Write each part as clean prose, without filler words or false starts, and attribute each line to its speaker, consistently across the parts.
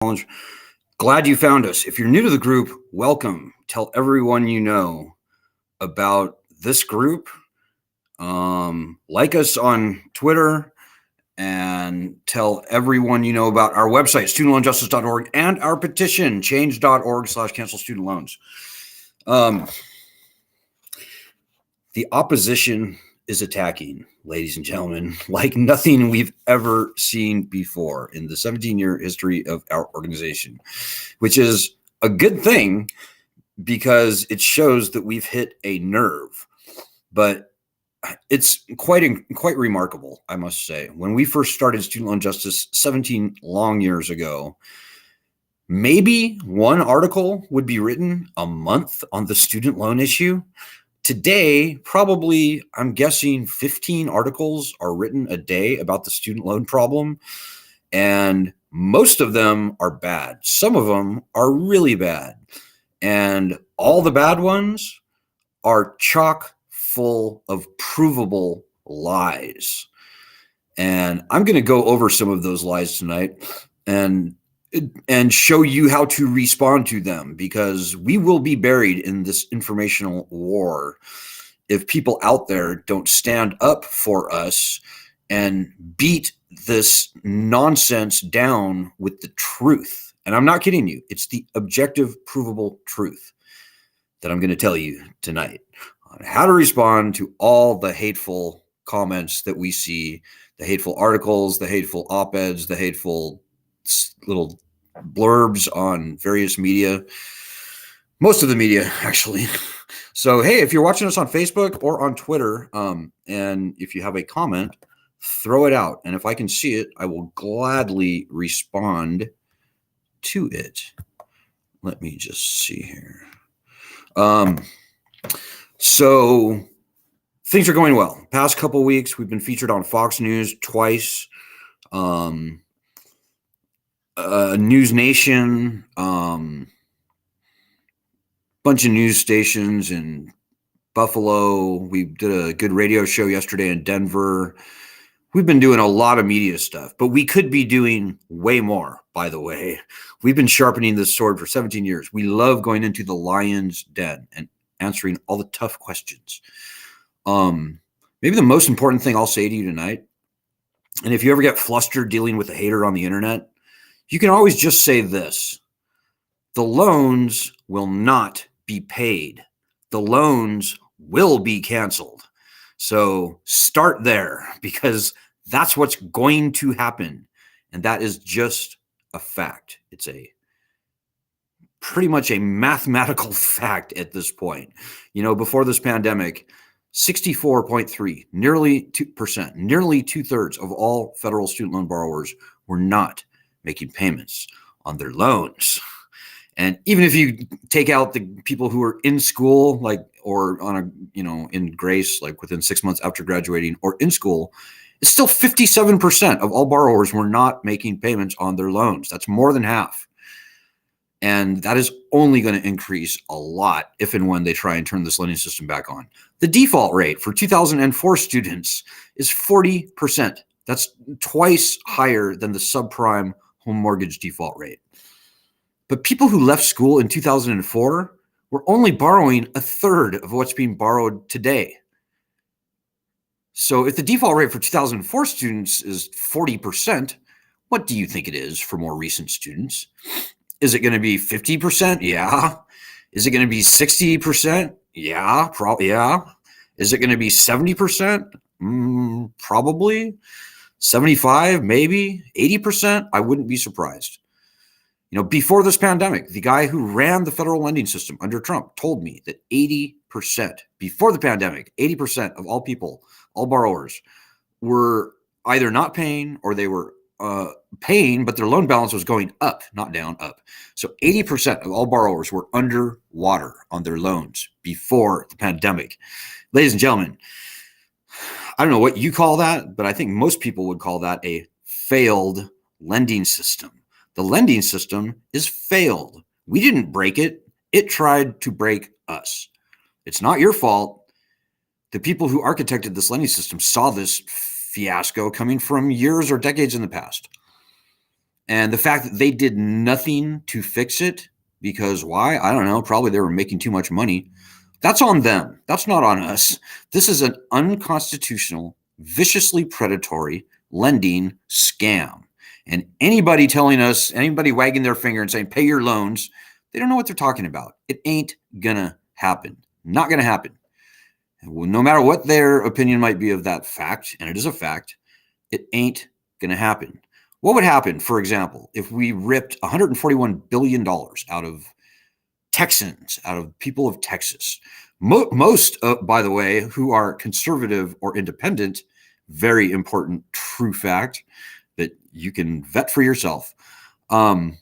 Speaker 1: Challenge. Glad you found us. If you're new to the group, welcome. Tell everyone you know about this group. Like us on Twitter and tell everyone you know about our website, studentloanjustice.org, and our petition, change.org/cancel student loans. The opposition is attacking, ladies and gentlemen, like nothing we've ever seen before in the 17-year history of our organization, which is a good thing because it shows that we've hit a nerve. But it's quite remarkable, I must say. When we first started Student Loan Justice 17 long years ago, maybe one article would be written a month on the student loan issue. Today, probably, I'm guessing 15 articles are written a day about the student loan problem, and most of them are bad. Some of them are really bad, and all the bad ones are chock full of provable lies. And I'm going to go over some of those lies tonight and show you how to respond to them, because we will be buried in this informational war if people out there don't stand up for us and beat this nonsense down with the truth. And I'm not kidding you. It's the objective, provable truth that I'm going to tell you tonight on how to respond to all the hateful comments that we see, the hateful articles, the hateful op-eds, the hateful little blurbs on various media, most of the media actually. So, hey, if you're watching us on Facebook or on Twitter, and if you have a comment, throw it out. And if I can see it, I will gladly respond to it. Let me just see here. So things are going well. Past couple weeks, we've been featured on Fox News twice. News Nation, bunch of news stations in Buffalo. We did a good radio show yesterday in Denver. We've been doing a lot of media stuff, but we could be doing way more, by the way. We've been sharpening this sword for 17 years. We love going into the lion's den and answering all the tough questions. Maybe the most important thing I'll say to you tonight, and if you ever get flustered dealing with a hater on the internet, you can always just say this: the loans will not be paid. The loans will be canceled. So start there, because that's what's going to happen. And that is just a fact. It's pretty much a mathematical fact at this point. You know, before this pandemic, 64.3, nearly 2%, nearly 2/3 of all federal student loan borrowers were not making payments on their loans. And even if you take out the people who are in school, like, or on in grace, like within 6 months after graduating or in school, it's still 57% of all borrowers were not making payments on their loans. That's more than half. And that is only going to increase a lot if and when they try and turn this lending system back on. The default rate for 2004 students is 40%. That's twice higher than the subprime home mortgage default rate. But people who left school in 2004 were only borrowing 1/3 of what's being borrowed today. So if the default rate for 2004 students is 40%, what do you think it is for more recent students? Is it going to be 50%? Yeah. Is it going to be 60%? Yeah, probably. Yeah. Is it going to be 70%? Probably. 75, maybe 80%. I wouldn't be surprised. You know, before this pandemic, the guy who ran the federal lending system under Trump told me that 80%, before the pandemic, 80% of all people, all borrowers, were either not paying or they were paying, but their loan balance was going up, not down, up. So 80% of all borrowers were underwater on their loans before the pandemic. Ladies and gentlemen, I don't know what you call that, but I think most people would call that a failed lending system. The lending system is failed. We didn't break it. It tried to break us. It's not your fault. The people who architected this lending system saw this fiasco coming from years or decades in the past. And the fact that they did nothing to fix it, because why? I don't know. Probably they were making too much money. That's on them. That's not on us. This is an unconstitutional, viciously predatory lending scam. And anybody telling us, anybody wagging their finger and saying, pay your loans, they don't know what they're talking about. It ain't gonna happen. Not gonna happen. No matter what their opinion might be of that fact, and it is a fact, it ain't gonna happen. What would happen, for example, if we ripped $141 billion out of Texans, out of people of Texas? Most, by the way, who are conservative or independent, very important true fact that you can vet for yourself. And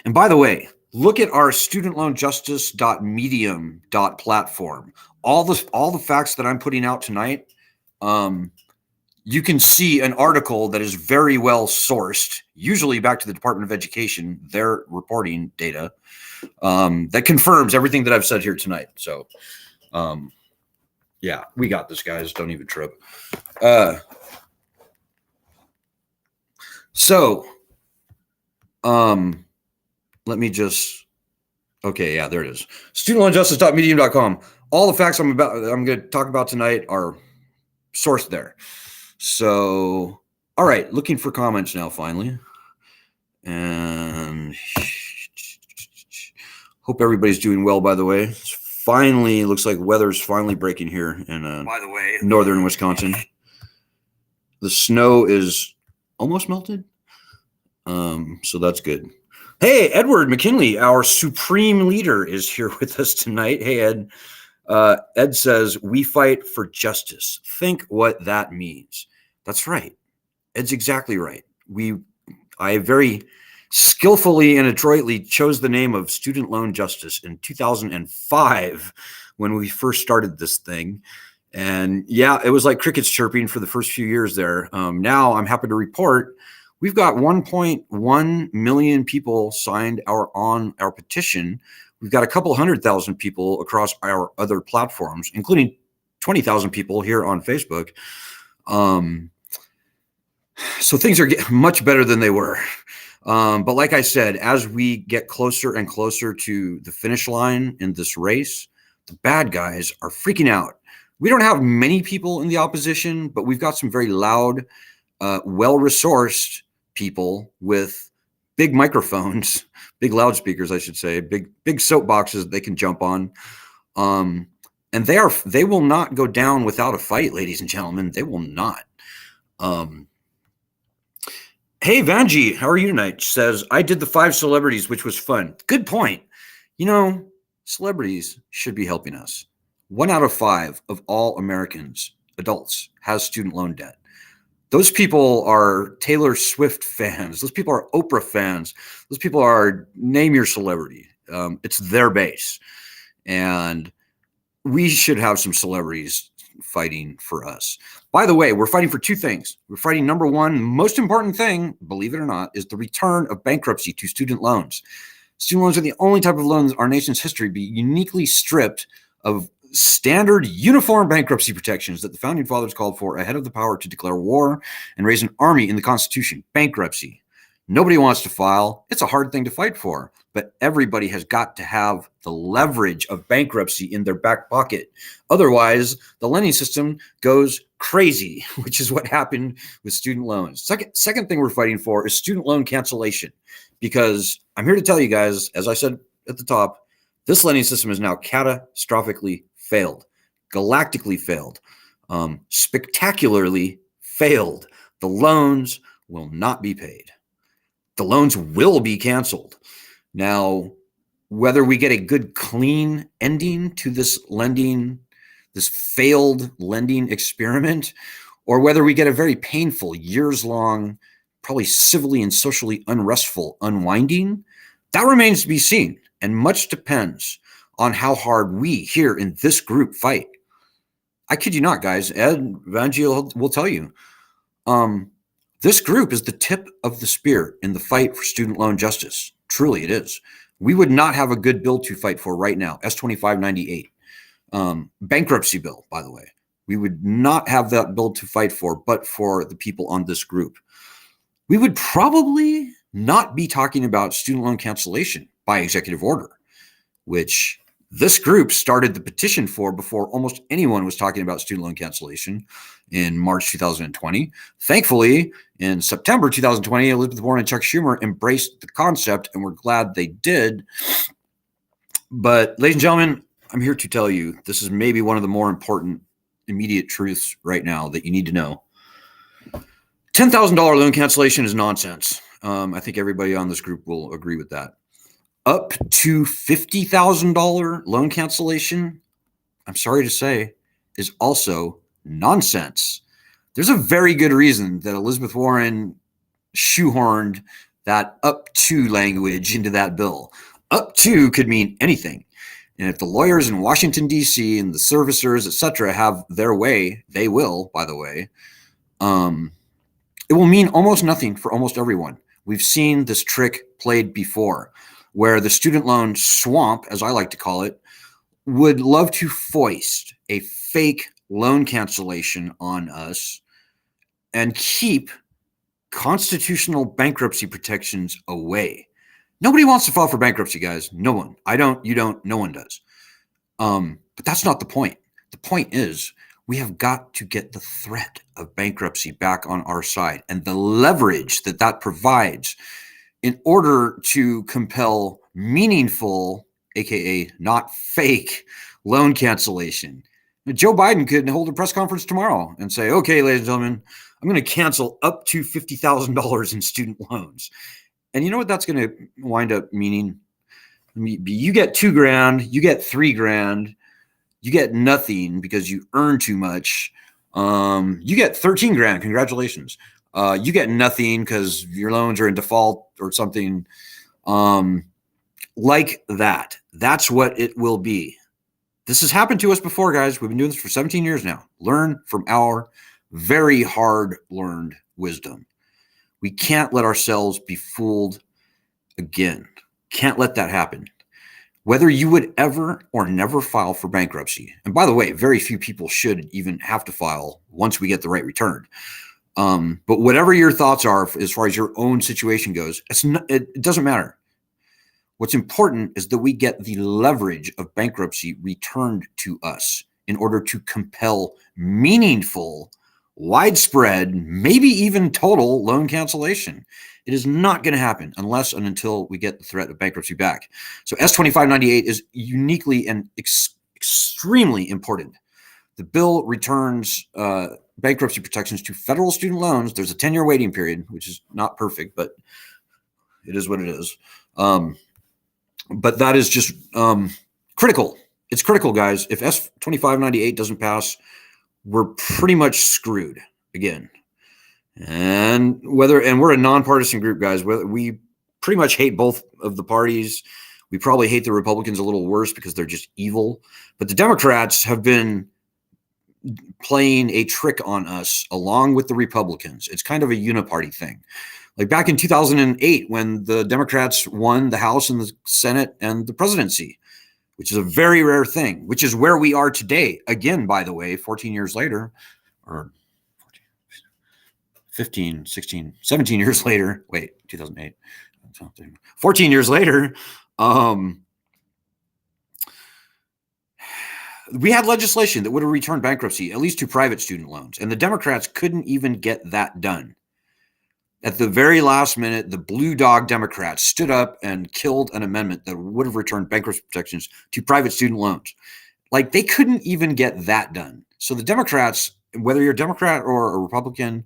Speaker 1: by the way, look at our studentloanjustice.medium.platform. All the facts that I'm putting out tonight, you can see an article that is very well sourced, usually back to the Department of Education, their reporting data, that confirms everything that I've said here tonight. So, yeah, we got this, guys. Don't even trip. Let me just, okay, yeah, there it is. studentloanjustice.medium.com. All the facts I'm going to talk about tonight are sourced there. So, all right, looking for comments now, finally. And hope everybody's doing well, by the way. It's finally, looks like weather's finally breaking here in by the way, northern Wisconsin. The snow is almost melted. So that's good. Hey, Edward McKinley, our supreme leader, is here with us tonight. Hey, Ed. Ed says, we fight for justice. Think what that means. That's right. Ed's exactly right. I very skillfully and adroitly chose the name of Student Loan Justice in 2005 when we first started this thing. And yeah, it was like crickets chirping for the first few years there. Now I'm happy to report we've got 1.1 million people signed on our petition. We've got a couple 100,000 people across our other platforms, including 20,000 people here on Facebook. So things are getting much better than they were. But like I said, as we get closer and closer to the finish line in this race, the bad guys are freaking out. We don't have many people in the opposition, but we've got some very loud, well-resourced people with big microphones, big loudspeakers, I should say, big soapboxes that they can jump on. And they will not go down without a fight, ladies and gentlemen. They will not. Hey, Vanji, how are you tonight? She says, I did the 5 celebrities, which was fun. Good point. You know, celebrities should be helping us. 1 out of 5 of all Americans, adults, has student loan debt. Those people are Taylor Swift fans. Those people are Oprah fans. Those people are name your celebrity. It's their base. And we should have some celebrities fighting for us. By the way, we're fighting for 2 things. We're fighting, number 1, most important thing, believe it or not, is the return of bankruptcy to student loans. Student loans are the only type of loans in our nation's history to be uniquely stripped of standard uniform bankruptcy protections that the founding fathers called for ahead of the power to declare war and raise an army in the Constitution. Bankruptcy. Nobody wants to file. It's a hard thing to fight for, but everybody has got to have the leverage of bankruptcy in their back pocket. Otherwise, the lending system goes crazy, which is what happened with student loans. Second thing we're fighting for is student loan cancellation, because I'm here to tell you guys, as I said at the top, this lending system is now catastrophically failed, galactically failed, spectacularly failed. The loans will not be paid. The loans will be canceled. Now, whether we get a good, clean ending to this failed lending experiment, or whether we get a very painful, years-long, probably civilly and socially unrestful unwinding, that remains to be seen. And much depends on how hard we here in this group fight. I kid you not, guys. Ed Vanji will tell you. This group is the tip of the spear in the fight for student loan justice. Truly, it is. We would not have a good bill to fight for right now, S-2598. Bankruptcy bill, by the way. We would not have that bill to fight for, but for the people on this group. we would probably not be talking about student loan cancellation by executive order, which this group started the petition for before almost anyone was talking about student loan cancellation in March 2020. Thankfully, in September 2020, Elizabeth Warren and Chuck Schumer embraced the concept, and we're glad they did. But ladies and gentlemen, I'm here to tell you this is maybe one of the more important immediate truths right now that you need to know. $10,000 loan cancellation is nonsense. I think everybody on this group will agree with that. Up to $50,000 loan cancellation, I'm sorry to say, is also nonsense. There's a very good reason that Elizabeth Warren shoehorned that up to language into that bill. Up to could mean anything. And if the lawyers in Washington, D.C. and the servicers, etc., have their way, they will, by the way, it will mean almost nothing for almost everyone. We've seen this trick played before, where the student loan swamp, as I like to call it, would love to foist a fake loan cancellation on us and keep constitutional bankruptcy protections away. Nobody wants to file for bankruptcy, guys. No one. I don't, you don't, no one does. But that's not the point. The point is we have got to get the threat of bankruptcy back on our side and the leverage that that provides in order to compel meaningful, aka not fake, loan cancellation. Joe Biden could hold a press conference tomorrow and say, okay, ladies and gentlemen, I'm going to cancel up to $50,000 in student loans. And you know what that's going to wind up meaning? You get $2,000, you get $3,000, you get nothing because you earn too much. You get $13,000. Congratulations. You get nothing because your loans are in default or something like that. That's what it will be. This has happened to us before, guys. We've been doing this for 17 years now. Learn from our very hard-learned wisdom. We can't let ourselves be fooled again. Can't let that happen. Whether you would ever or never file for bankruptcy, and by the way, very few people should even have to file once we get the right return. But whatever your thoughts are as far as your own situation goes, it doesn't matter. What's important is that we get the leverage of bankruptcy returned to us in order to compel meaningful, widespread, maybe even total loan cancellation. It is not going to happen unless and until we get the threat of bankruptcy back. So S2598 is uniquely and extremely important. The bill returns bankruptcy protections to federal student loans. There's a 10-year waiting period, which is not perfect, but it is what it is. But that is just critical. It's critical, guys. If S2598 doesn't pass, we're pretty much screwed again. And we're a nonpartisan group, guys. We pretty much hate both of the parties. We probably hate the Republicans a little worse because they're just evil. But the Democrats have been playing a trick on us along with the Republicans. It's kind of a uniparty thing. Like back in 2008, when the Democrats won the House and the Senate and the presidency, which is a very rare thing, which is where we are today. Again, by the way, 14 years later, or 15, 16, 17 years later, 2008, 14 years later, we had legislation that would have returned bankruptcy, at least to private student loans. And the Democrats couldn't even get that done. At the very last minute, the Blue Dog Democrats stood up and killed an amendment that would have returned bankruptcy protections to private student loans. Like, they couldn't even get that done. So the Democrats, whether you're a Democrat or a Republican,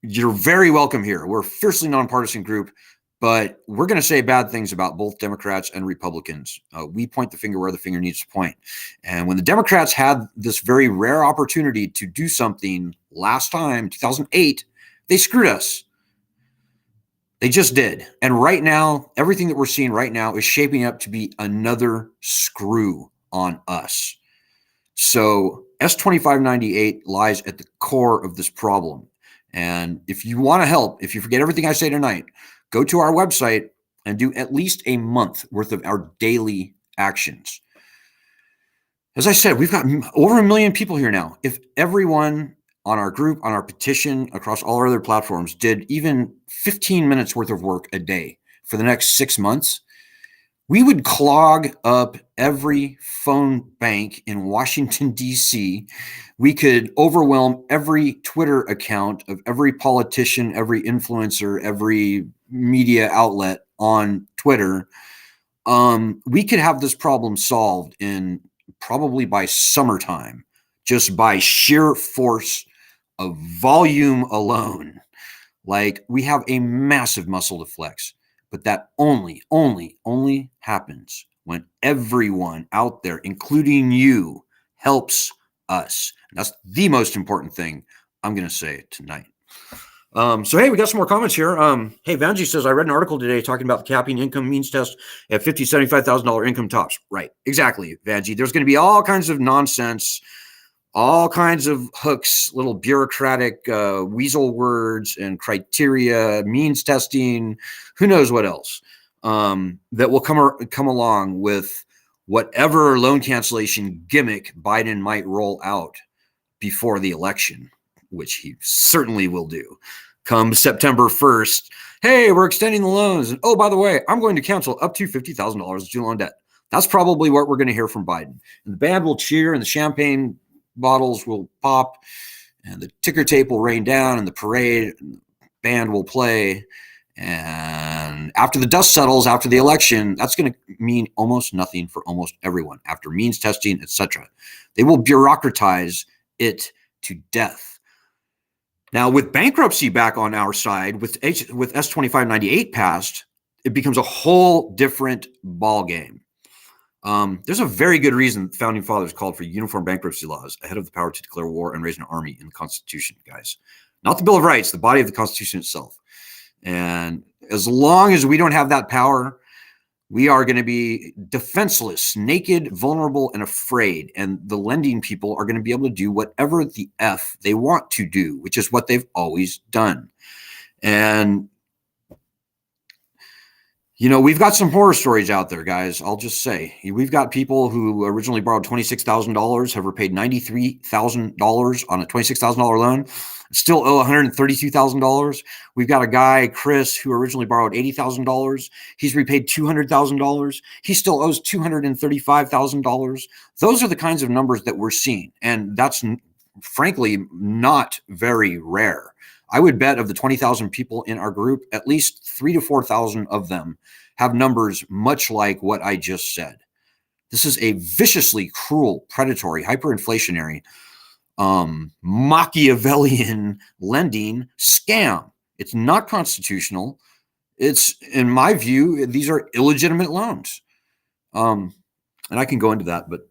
Speaker 1: you're very welcome here. We're a fiercely nonpartisan group, but we're going to say bad things about both Democrats and Republicans. We point the finger where the finger needs to point. And when the Democrats had this very rare opportunity to do something last time, 2008, they screwed us. They just did. And right now, everything that we're seeing right now is shaping up to be another screw on us. So S2598 lies at the core of this problem. And if you want to help, if you forget everything I say tonight, go to our website and do at least a month worth of our daily actions. As I said, we've got over 1 million people here now. If everyone on our group, on our petition, across all our other platforms, did even 15 minutes worth of work a day for the next 6 months, we would clog up every phone bank in Washington, D.C. We could overwhelm every Twitter account of every politician, every influencer, every media outlet on Twitter. We could have this problem solved in probably by summertime, just by sheer force of volume alone. Like, we have a massive muscle to flex, but that only happens when everyone out there, including you, helps us. And that's the most important thing I'm going to say tonight. So, hey, we got some more comments here. Hey, Vanji says, I read an article today talking about the capping income means test at $50,000, $75,000 income tops. Right. Exactly, Vanji. There's going to be all kinds of nonsense, all kinds of hooks, little bureaucratic weasel words and criteria, means testing, who knows what else, that will come along with whatever loan cancellation gimmick Biden might roll out before the election, which he certainly will do. Come September 1st, hey, we're extending the loans. And oh, by the way, I'm going to cancel up to $50,000 of student loan debt. That's probably what we're going to hear from Biden. And the band will cheer and the champagne bottles will pop and the ticker tape will rain down and the parade and the band will play. And after the dust settles, after the election, that's going to mean almost nothing for almost everyone. After means testing, etc., they will bureaucratize it to death. Now, with bankruptcy back on our side, with S2598 passed, it becomes a whole different ball game. There's a very good reason founding fathers called for uniform bankruptcy laws ahead of the power to declare war and raise an army in the Constitution, guys. Not the Bill of Rights, the body of the Constitution itself. And as long as we don't have that power, we are going to be defenseless, naked, vulnerable, and afraid. And the lending people are going to be able to do whatever the F they want to do, which is what they've always done. And, you know, we've got some horror stories out there, guys. I'll just say, we've got people who originally borrowed $26,000, have repaid $93,000 on a $26,000 loan, still owe $132,000. We've got a guy, Chris, who originally borrowed $80,000. He's repaid $200,000. He still owes $235,000. Those are the kinds of numbers that we're seeing. And that's frankly not very rare. I would bet of the 20,000 people in our group, at least 3,000 to 4,000 of them have numbers much like what I just said. This is a viciously cruel, predatory, hyperinflationary, Machiavellian lending scam. It's not constitutional. It's, in my view, these are illegitimate loans. And I can go into that, but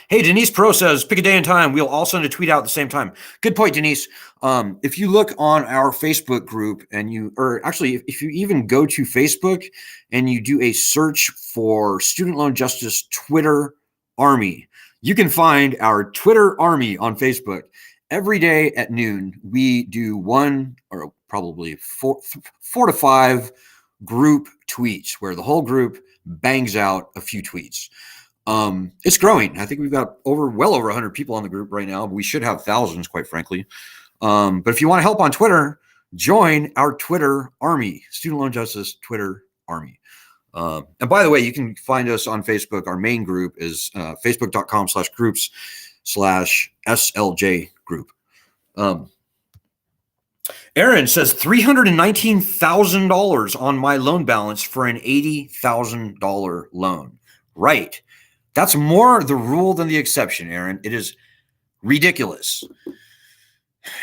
Speaker 1: hey, Denise Pro says, pick a day and time. We'll all send a tweet out at the same time. Good point, Denise. If you look on our Facebook group and if you even go to Facebook and you do a search for Student Loan Justice Twitter Army, you can find our Twitter Army on Facebook. Every day at noon, we do one or probably four to five group tweets where the whole group bangs out a few tweets. It's growing. I think we've got well over 100 people on the group right now. We should have thousands, quite frankly. But if you want to help on Twitter, join our Twitter Army, Student Loan Justice Twitter Army. And by the way, you can find us on Facebook. Our main group is facebook.com/groups/SLJ group. Aaron says $319,000 on my loan balance for an $80,000 loan. Right. That's more the rule than the exception, Aaron. It is ridiculous.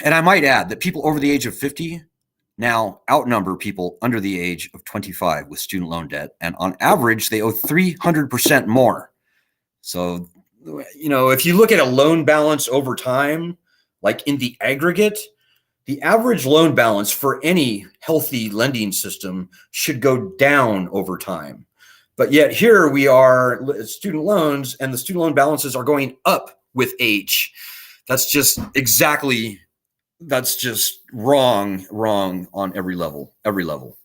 Speaker 1: And I might add that people over the age of 50 now outnumber people under the age of 25 with student loan debt. And on average, they owe 300% more. So, you know, if you look at a loan balance over time, like in the aggregate, the average loan balance for any healthy lending system should go down over time. But yet here we are, student loans, and the student loan balances are going up with age. That's just wrong on every level.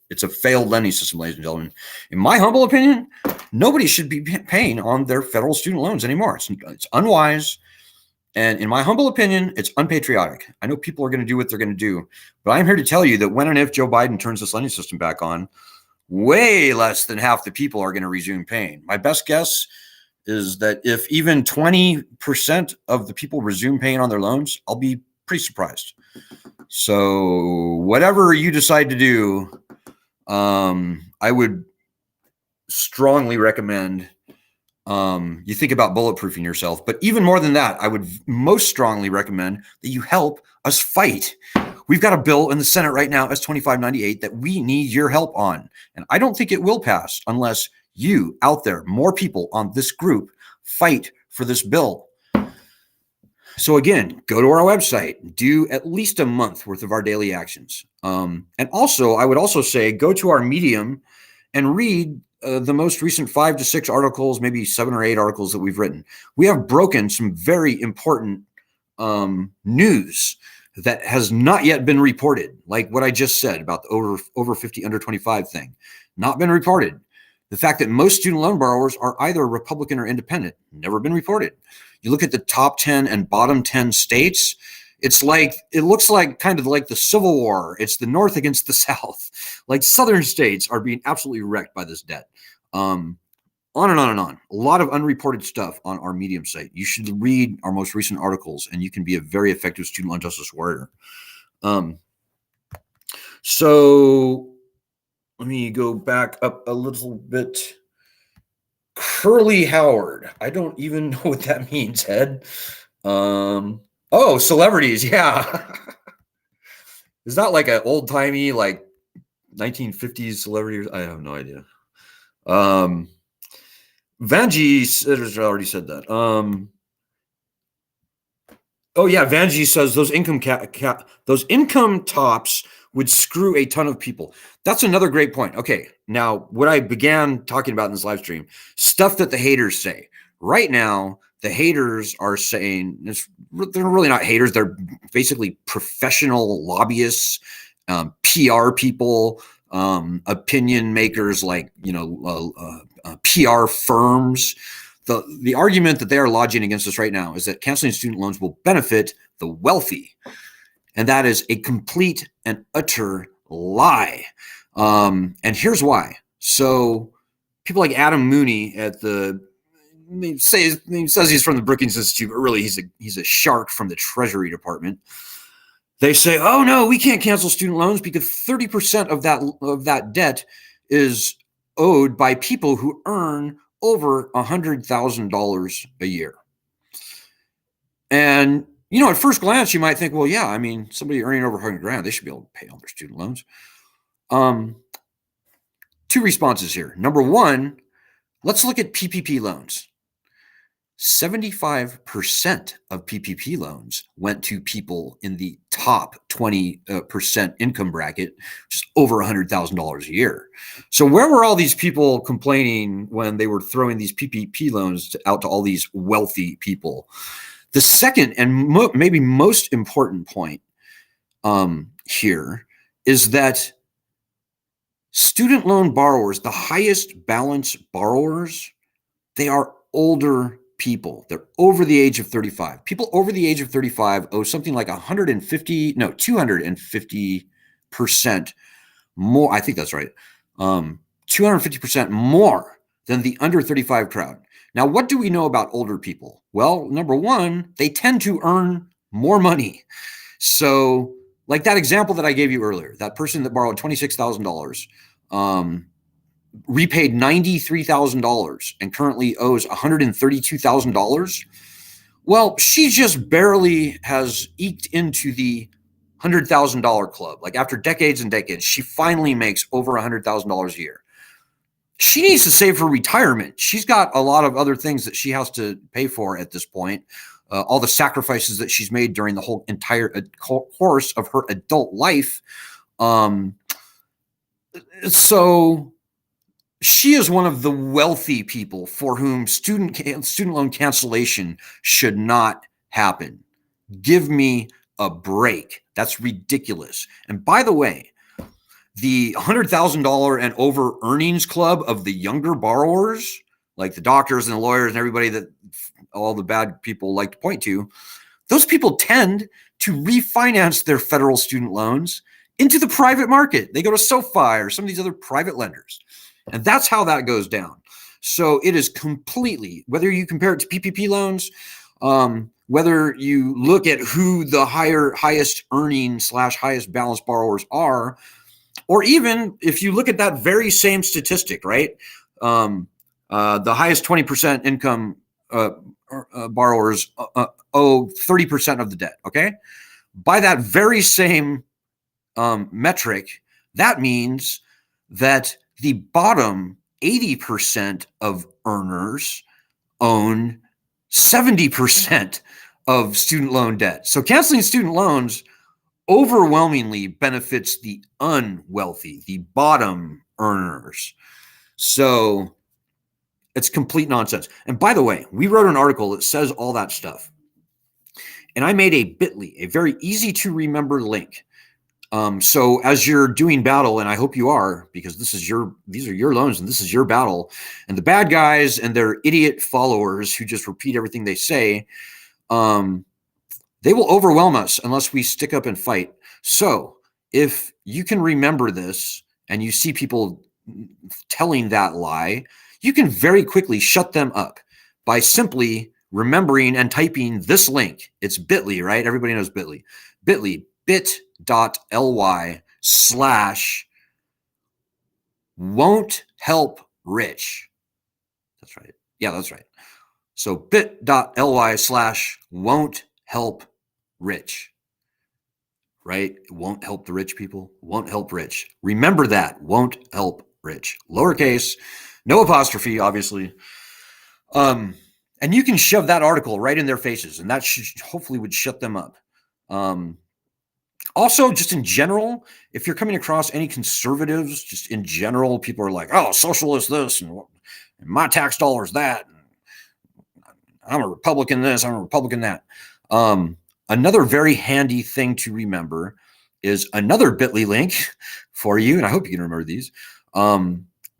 Speaker 1: It's a failed lending system, ladies and gentlemen. In my humble opinion, nobody should be paying on their federal student loans anymore. It's unwise. And in my humble opinion, it's unpatriotic. I know people are going to do what they're going to do, but I'm here to tell you that when and if Joe Biden turns this lending system back on, way less than half the people are going to resume paying. My best guess is that if even 20% of the people resume paying on their loans, I'll be pretty surprised. So whatever you decide to do, I would strongly recommend you think about bulletproofing yourself. But even more than that, I would most strongly recommend that you help us fight. We've got a bill in the Senate right now, S-2598, that we need your help on. And I don't think it will pass unless you out there, more people on this group, fight for this bill. So again, go to our website, do at least a month worth of our daily actions. And also, I would also say, go to our Medium and read the most recent 5 to 6 articles, maybe 7 or 8 articles that we've written. We have broken some very important news that has not yet been reported, like what I just said about the over 50, under 25 thing, not been reported. The fact that most student loan borrowers are either Republican or independent, never been reported. You look at the top 10 and bottom 10 states, it's like, it looks like kind of like the Civil War. It's the North against the South. Like southern states are being absolutely wrecked by this debt. On and on and on. A lot of unreported stuff on our Medium site. You should read our most recent articles, and you can be a very effective student loan justice warrior. So let me go back up a little bit. Curly Howard. I don't even know what that means, Ed. Oh, celebrities. Yeah. Is that like an old timey, like 1950s celebrity? I have no idea. Vanjie already said that. Oh yeah, Vanjie says those those income tops would screw a ton of people. That's another great point. Okay, now what I began talking about in this live stream, stuff that the haters say. Right now, the haters are saying, they're really not haters. They're basically professional lobbyists, PR people, opinion makers, like, PR firms. The argument that they are lodging against us right now is that canceling student loans will benefit the wealthy. And that is a complete and utter lie. And here's why. So people like Adam Mooney at he says he's from the Brookings Institute, but really he's a shark from the Treasury Department. They say, oh no, we can't cancel student loans because 30% of that debt is owed by people who earn over $100,000 a year. And at first glance, you might think, well, yeah, I mean, somebody earning over $100,000, they should be able to pay all their student loans. 2 responses here. Number one, let's look at PPP loans. 75% of PPP loans went to people in the top 20% income bracket, which is over $100,000 a year. So where were all these people complaining when they were throwing these PPP loans out to all these wealthy people? The second and maybe most important point here is that student loan borrowers, the highest balance borrowers, they are older people. They're over the age of 35. People over the age of 35 owe something like 250% more. I think that's right. 250% more than the under 35 crowd. Now, what do we know about older people? Well, number one, they tend to earn more money. So like that example that I gave you earlier, that person that borrowed $26,000, repaid $93,000 and currently owes $132,000. Well, she just barely has eked into the $100,000 club. Like after decades and decades, she finally makes over $100,000 a year. She needs to save for retirement. She's got a lot of other things that she has to pay for at this point. All the sacrifices that she's made during the whole entire course of her adult life. So she is one of the wealthy people for whom student loan cancellation should not happen. Give me a break. That's ridiculous. And by the way, the $100,000 and over earnings club of the younger borrowers, like the doctors and the lawyers and everybody that all the bad people like to point to, those people tend to refinance their federal student loans into the private market. They go to SoFi or some of these other private lenders. And that's how that goes down. So it is completely, whether you compare it to PPP loans, whether you look at who the highest earning / highest balance borrowers are, or even if you look at that very same statistic, right? The highest 20% income borrowers owe 30% of the debt, okay? By that very same metric, that means that the bottom 80% of earners own 70% of student loan debt. So canceling student loans overwhelmingly benefits the unwealthy, the bottom earners. So it's complete nonsense. And by the way, we wrote an article that says all that stuff. And I made a bit.ly, a very easy to remember link. So as you're doing battle, and I hope you are, because these are your loans and this is your battle, and the bad guys and their idiot followers who just repeat everything they say, they will overwhelm us unless we stick up and fight. So if you can remember this and you see people telling that lie, you can very quickly shut them up by simply remembering and typing this link. It's bit.ly, right? Everybody knows bit.ly. Bit.ly, bit.ly/won't help rich. That's right. Yeah, that's right. So bit.ly/won't help rich. Right? It won't help the rich people. Won't help rich. Remember that. Won't help rich. Lowercase, no apostrophe, obviously. And you can shove that article right in their faces, and that hopefully would shut them up. Also, just in general, if you're coming across any conservatives, just in general, people are like, oh, socialist this, and my tax dollars that. I'm a Republican this, I'm a Republican that. Another very handy thing to remember is another bit.ly link for you, and I hope you can remember these.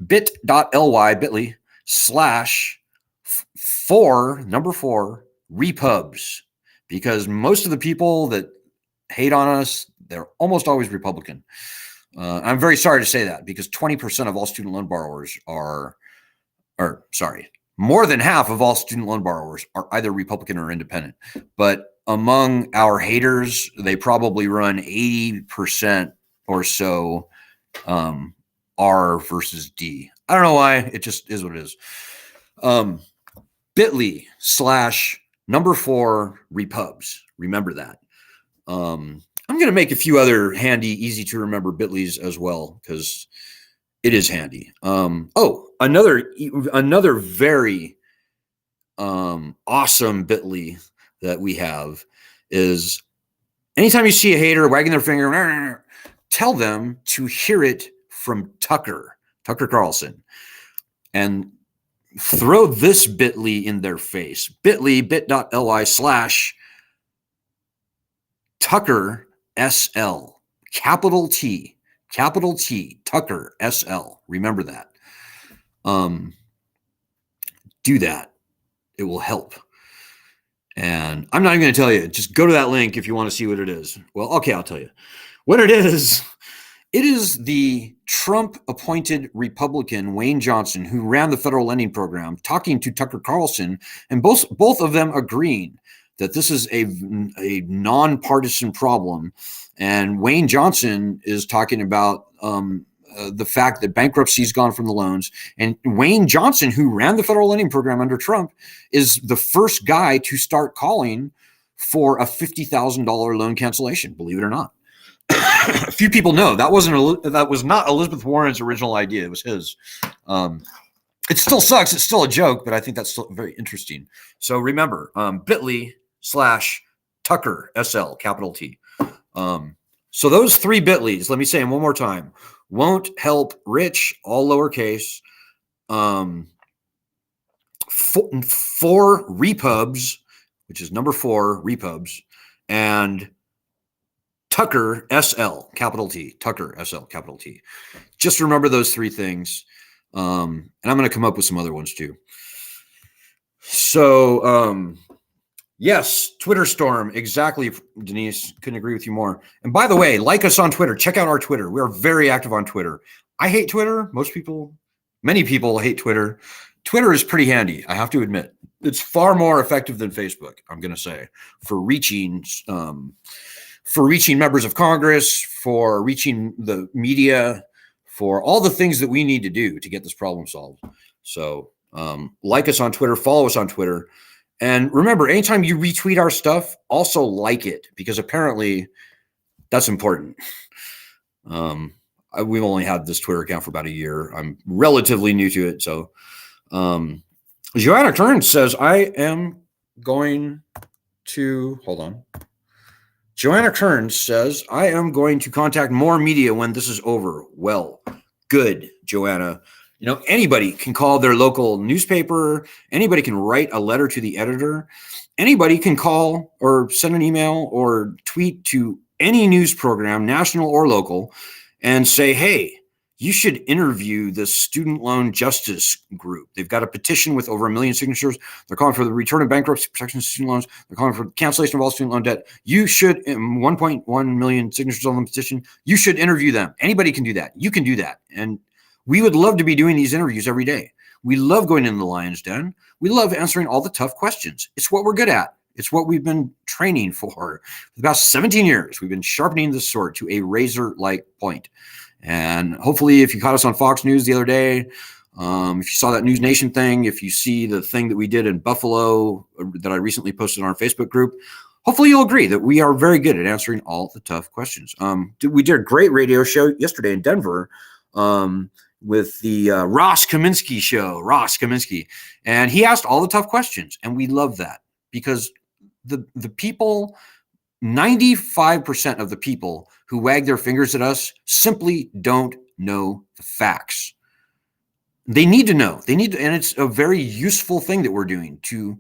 Speaker 1: bit.ly/4 repubs, because most of the people that hate on us, they're almost always Republican. I'm very sorry to say that, because 20% of all student loan borrowers more than half of all student loan borrowers are either Republican or independent. But among our haters, they probably run 80% or so R versus D. I don't know why. It just is what it is. bit.ly/4 repubs. Remember that. I'm going to make a few other handy, easy to remember bit.lys as well, because it is handy. Another very awesome bit.ly that we have is anytime you see a hater wagging their finger, tell them to hear it from Tucker Carlson, and throw this bit.ly in their face. bit.ly/Tucker SL, capital T, Tucker SL. Remember that. Do that. It will help. And I'm not even going to tell you. Just go to that link if you want to see what it is. Well, okay, I'll tell you. What it is the Trump-appointed Republican Wayne Johnson, who ran the federal lending program, talking to Tucker Carlson, and both of them agreeing that this is a nonpartisan problem. And Wayne Johnson is talking about the fact that bankruptcy's gone from the loans. And Wayne Johnson, who ran the federal lending program under Trump, is the first guy to start calling for a $50,000 loan cancellation, believe it or not. A few people know that was not Elizabeth Warren's original idea. It was his. It still sucks. It's still a joke, but I think that's still very interesting. So remember, bit.ly/Tucker SL, capital T. So those three bit.lys, let me say them one more time. Won't help rich, all lowercase. 4 repubs, which is number 4 repubs, and Tucker SL, capital T. Tucker SL, capital T. Just remember those 3 things. And I'm going to come up with some other ones too. So, Yes, Twitter storm. Exactly, Denise. Couldn't agree with you more. And by the way, like us on Twitter. Check out our Twitter. We are very active on Twitter. I hate Twitter. Many people hate Twitter. Twitter is pretty handy, I have to admit. It's far more effective than Facebook, I'm going to say, for reaching members of Congress, for reaching the media, for all the things that we need to do to get this problem solved. So like us on Twitter, follow us on Twitter. And remember, anytime you retweet our stuff, also like it, because apparently that's important. We've only had this Twitter account for about a year. I'm relatively new to it. So Joanna Kern says, Joanna Kern says, I am going to contact more media when this is over. Well, good, Joanna. You know, anybody can call their local newspaper. Anybody can write a letter to the editor. Anybody can call or send an email or tweet to any news program, national or local, and say, hey, you should interview the Student Loan Justice Group. They've got a petition with over 1 million signatures. They're calling for the return of bankruptcy protection of student loans. They're calling for cancellation of all student loan debt. You should, 1.1 million signatures on the petition. You should interview them. Anybody can do that. You can do that. And we would love to be doing these interviews every day. We love going in the lion's den. We love answering all the tough questions. It's what we're good at. It's what we've been training for the past 17 years. We've been sharpening the sword to a razor-like point. And hopefully, if you caught us on Fox News the other day, if you saw that News Nation thing, if you see the thing that we did in Buffalo that I recently posted on our Facebook group, hopefully you'll agree that we are very good at answering all the tough questions. We did a great radio show yesterday in Denver with the Ross Kaminsky show, Ross Kaminsky. And he asked all the tough questions. And we love that because the people, 95% of the people who wag their fingers at us simply don't know the facts. They need to know. And it's a very useful thing that we're doing to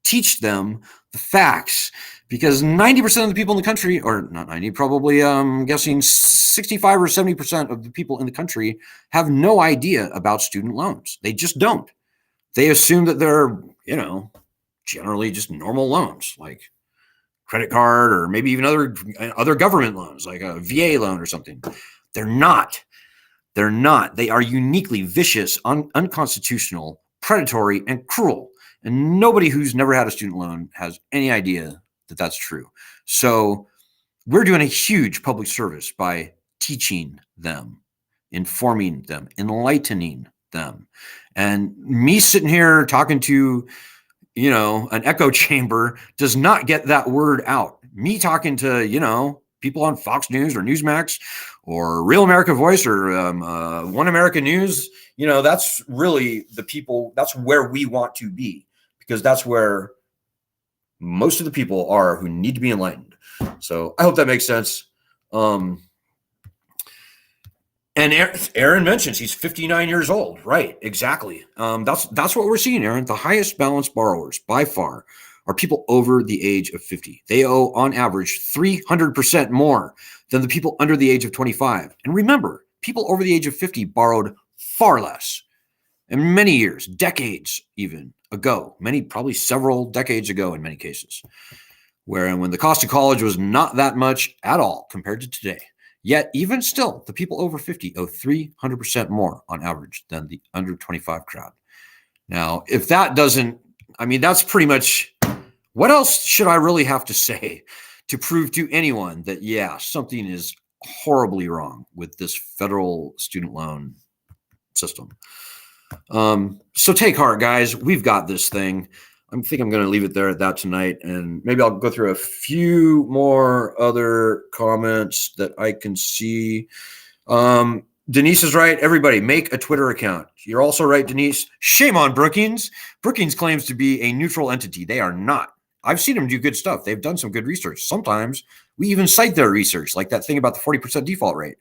Speaker 1: teach them the facts, because 90% of the people in the country, or not 90, probably I'm guessing 65 or 70% of the people in the country have no idea about student loans. They just don't. They assume that they're, generally just normal loans, like credit card or maybe even other government loans, like a VA loan or something. They're not. They are uniquely vicious, unconstitutional, predatory, and cruel. And nobody who's never had a student loan has any idea that that's true. So we're doing a huge public service by teaching them, informing them, enlightening them. And me sitting here talking to, an echo chamber does not get that word out. Me talking to, people on Fox News or Newsmax or Real America Voice or One America News, that's really the people, that's where we want to be, because that's where most of the people are who need to be enlightened. So I hope that makes sense. And Aaron mentions he's 59 years old. Right, exactly. That's what we're seeing, Aaron. The highest balance borrowers by far are people over the age of 50. They owe, on average, 300% more than the people under the age of 25. And remember, people over the age of 50 borrowed far less. In many years, decades even ago, probably several decades ago in many cases, when the cost of college was not that much at all compared to today. Yet, even still, the people over 50 owe 300% more on average than the under 25 crowd. Now, if that doesn't, that's pretty much, what else should I really have to say to prove to anyone that, something is horribly wrong with this federal student loan system? So take heart, guys. We've got this thing. I think I'm going to leave it there at that tonight, and maybe I'll go through a few more other comments that I can see. Denise is right. Everybody, make a Twitter account. You're also right, Denise. Shame on Brookings. Brookings claims to be a neutral entity. They are not. I've seen them do good stuff. They've done some good research. Sometimes we even cite their research, like that thing about the 40% default rate.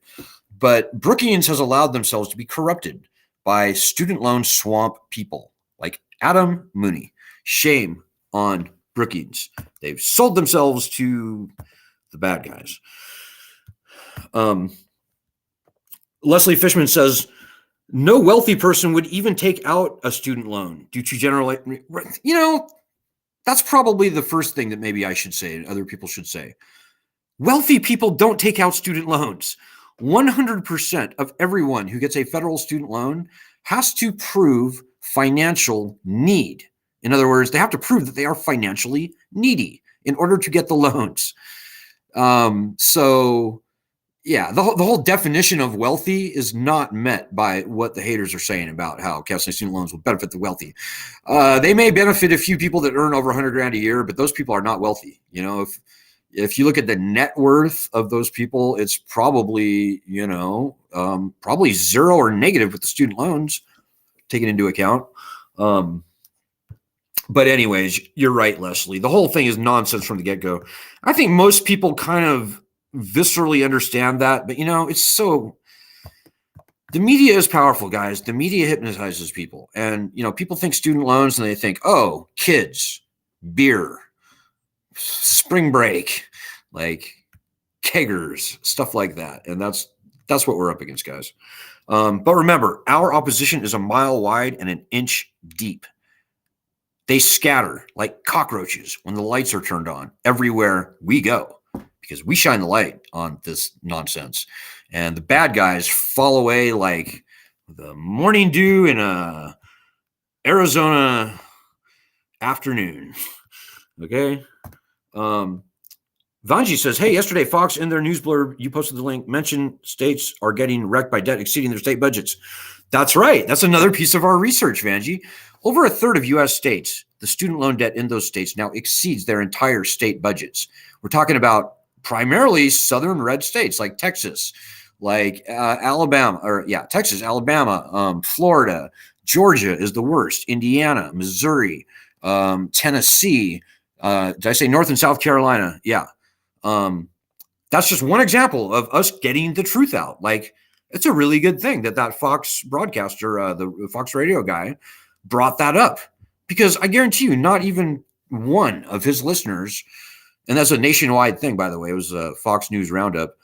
Speaker 1: But Brookings has allowed themselves to be corrupted by student loan swamp people like Adam Mooney. Shame on Brookings. They've sold themselves to the bad guys. Leslie Fishman says, no wealthy person would even take out a student loan due to general, That's probably the first thing that maybe I should say and other people should say. Wealthy people don't take out student loans. 100% of everyone who gets a federal student loan has to prove financial need. In other words, they have to prove that they are financially needy in order to get the loans. So yeah, the whole definition of wealthy is not met by what the haters are saying about how canceling student loans will benefit the wealthy. They may benefit a few people that earn over 100 grand a year, but those people are not wealthy. You know, if you look at the net worth of those people, it's probably, probably zero or negative with the student loans taken into account. But anyways, you're right, Leslie. The whole thing is nonsense from the get-go. I think most people kind of viscerally understand that, but it's so, the media is powerful, guys. The media hypnotizes people, and people think student loans and they think, oh, kids, beer, spring break, like keggers, stuff like that. And that's what we're up against, guys. But remember, our opposition is a mile wide and an inch deep. They scatter like cockroaches when the lights are turned on everywhere we go, because we shine the light on this nonsense. And the bad guys fall away like the morning dew in a Arizona afternoon. Okay. Vanji says, hey, yesterday, Fox in their news blurb, you posted the link, mentioned states are getting wrecked by debt exceeding their state budgets. That's right. That's another piece of our research, Vanji. Over a third of U.S. states, the student loan debt in those states now exceeds their entire state budgets. We're talking about primarily southern red states like Texas, like Texas, Alabama, Florida, Georgia is the worst, Indiana, Missouri, Tennessee. Did I say North and South Carolina? Yeah. That's just one example of us getting the truth out. Like, it's a really good thing that Fox broadcaster, the Fox radio guy, brought that up, because I guarantee you not even one of his listeners, and that's a nationwide thing, by the way, it was a Fox News Roundup,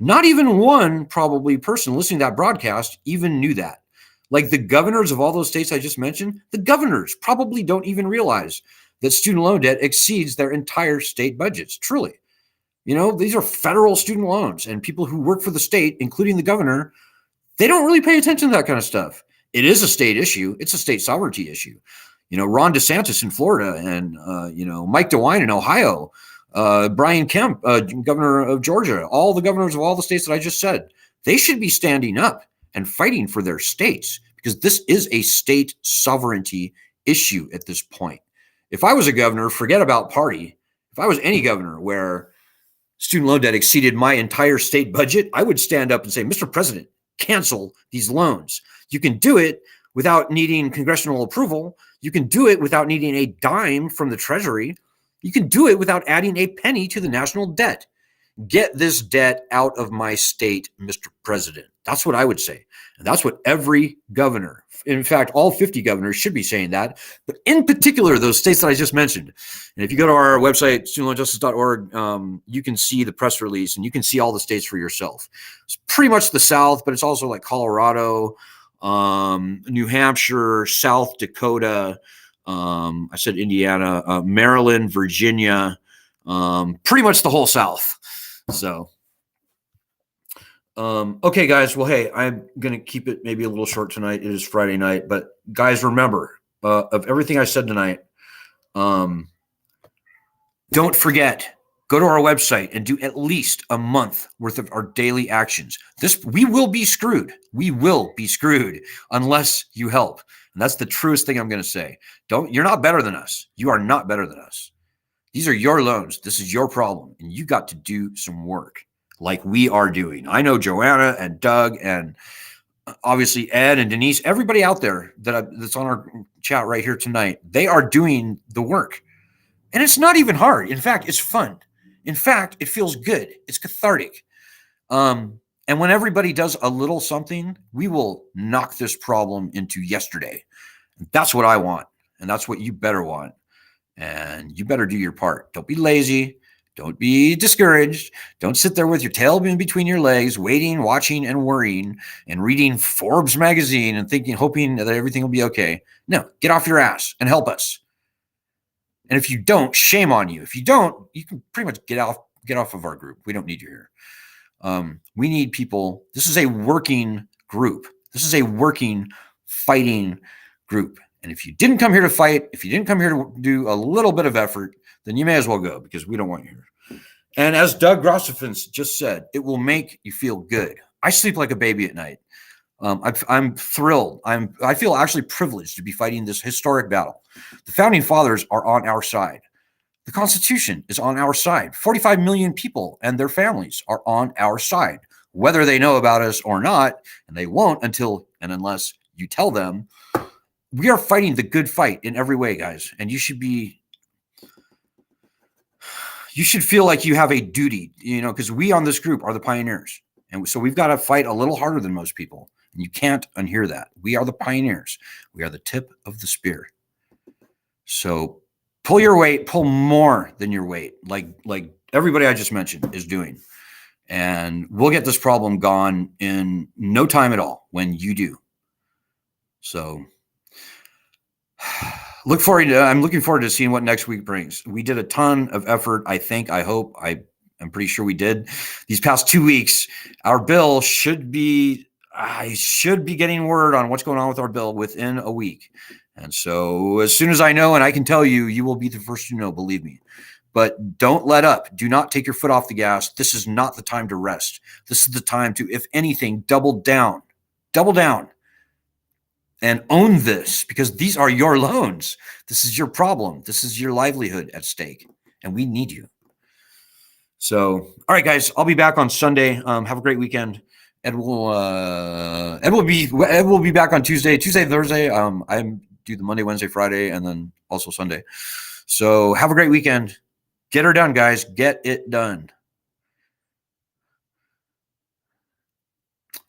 Speaker 1: not even one probably person listening to that broadcast even knew that. Like the governors of all those states I just mentioned, the governors probably don't even realize that student loan debt exceeds their entire state budgets. Truly. These are federal student loans, and people who work for the state, including the governor, they don't really pay attention to that kind of stuff. It is a state issue. It's a state sovereignty issue. Ron DeSantis in Florida and, Mike DeWine in Ohio, Brian Kemp, governor of Georgia, all the governors of all the states that I just said, they should be standing up and fighting for their states, because this is a state sovereignty issue at this point. If I was a governor, forget about party. If I was any governor where student loan debt exceeded my entire state budget, I would stand up and say, Mr. President, cancel these loans. You can do it without needing congressional approval. You can do it without needing a dime from the Treasury. You can do it without adding a penny to the national debt. Get this debt out of my state, Mr. President. That's what I would say. And that's what every governor, in fact, all 50 governors should be saying that, but in particular, those states that I just mentioned. And if you go to our website, studentloanjustice.org, you can see the press release and you can see all the states for yourself. It's pretty much the South, but it's also like Colorado, New Hampshire, South Dakota, I said Indiana, Maryland, Virginia, pretty much the whole South. So, okay, guys. Well, hey, I'm going to keep it maybe a little short tonight. It is Friday night, but guys, remember, of everything I said tonight, don't forget, go to our website and do at least a month worth of our daily actions. We will be screwed. We will be screwed unless you help. And that's the truest thing I'm going to say. You're not better than us. You are not better than us. These are your loans. This is your problem. And you got to do some work like we are doing. I know Joanna and Doug and obviously Ed and Denise, everybody out there that's on our chat right here tonight, they are doing the work. And it's not even hard. In fact, it's fun. In fact, it feels good. It's cathartic. And when everybody does a little something, we will knock this problem into yesterday. That's what I want. And that's what you better want. And you better do your part. Don't be lazy. Don't be discouraged. Don't sit there with your tail in between your legs, waiting, watching, and worrying, and reading Forbes magazine and hoping that everything will be okay. No, get off your ass and help us. And if you don't, shame on you. If you don't, you can pretty much get off of our group. We don't need you here. We need people. This is a working group. This is a working, fighting group. And if you didn't come here to fight, if you didn't come here to do a little bit of effort, then you may as well go, because we don't want you here. And as Doug Grossefins just said, it will make you feel good. I sleep like a baby at night. I'm thrilled. I feel actually privileged to be fighting this historic battle. The founding fathers are on our side. The Constitution is on our side. 45 million people and their families are on our side, whether they know about us or not, and they won't until and unless you tell them. We are fighting the good fight in every way, guys, and you should feel like you have a duty, because we on this group are the pioneers, and so we've got to fight a little harder than most people, and you can't unhear that. We are the pioneers. We are the tip of the spear. So pull your weight, pull more than your weight, like everybody I just mentioned is doing. And we'll get this problem gone in no time at all when you do. So I'm looking forward to seeing what next week brings. We did a ton of effort. I hope, I'm pretty sure we did. These past 2 weeks, our bill I should be getting word on what's going on with our bill within a week. And so as soon as I know, and I can tell you, you will be the first to know, believe me. But don't let up. Do not take your foot off the gas. This is not the time to rest. This is the time to, if anything, double down and own this, because these are your loans. This is your problem. This is your livelihood at stake, and we need you. So, all right, guys, I'll be back on Sunday. Have a great weekend. Ed will be back on Tuesday, Thursday. I do the Monday, Wednesday, Friday, and then also Sunday. So have a great weekend. Get her done, guys. Get it done.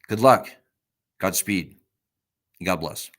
Speaker 1: Good luck. Godspeed. God bless.